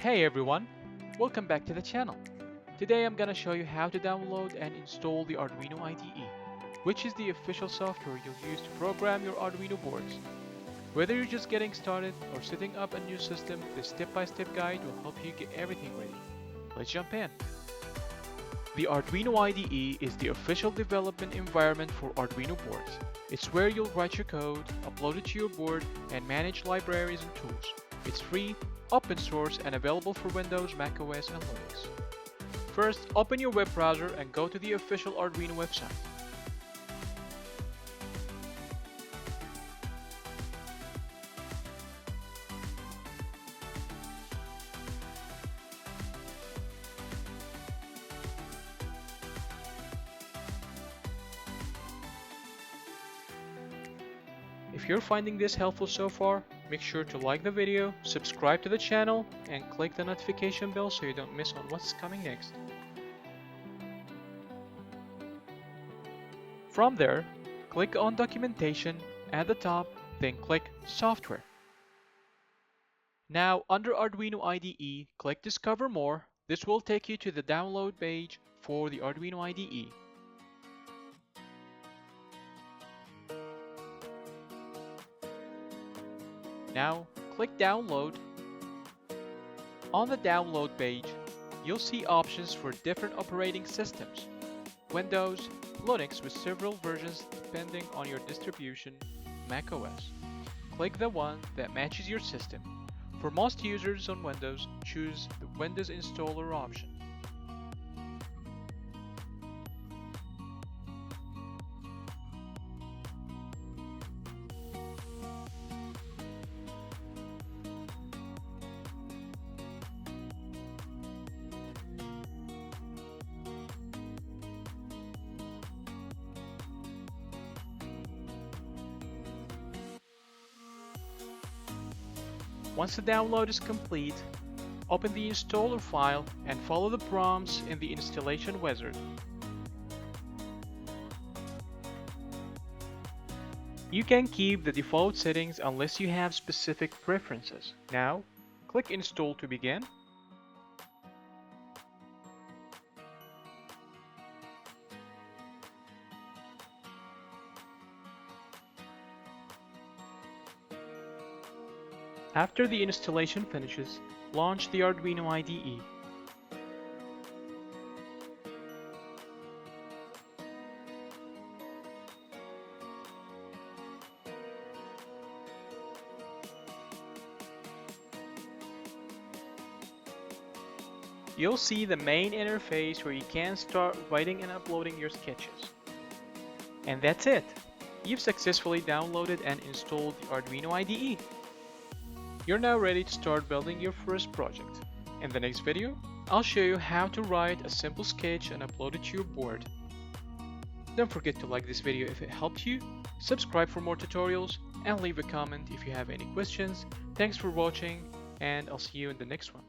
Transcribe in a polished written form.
Hey everyone, welcome back to the channel. Today I'm gonna show you how to download and install the Arduino IDE, which is the official software you'll use to program your Arduino boards. Whether you're just getting started or setting up a new system, this step-by-step guide will help you get everything ready. Let's jump in. The Arduino IDE is the official development environment for Arduino boards. It's where you'll write your code, upload it to your board, and manage libraries and tools. It's free, open source, and available for Windows, macOS, and Linux. First, open your web browser and go to the official Arduino website. If you're finding this helpful so far, make sure to like the video, subscribe to the channel, and click the notification bell so you don't miss on what's coming next. From there, click on Documentation at the top, then click Software. Now, under Arduino IDE, click Discover More. This will take you to the download page for the Arduino IDE. Now, click Download. On the download page, you'll see options for different operating systems. Windows, Linux with several versions depending on your distribution, macOS. Click the one that matches your system. For most users on Windows, choose the Windows Installer option. Once the download is complete, open the installer file and follow the prompts in the installation wizard. You can keep the default settings unless you have specific preferences. Now, click Install to begin. After the installation finishes, launch the Arduino IDE. You'll see the main interface where you can start writing and uploading your sketches. And that's it! You've successfully downloaded and installed the Arduino IDE. You're now ready to start building your first project. In the next video, I'll show you how to write a simple sketch and upload it to your board. Don't forget to like this video if it helped you, subscribe for more tutorials, and leave a comment if you have any questions. Thanks for watching, and I'll see you in the next one.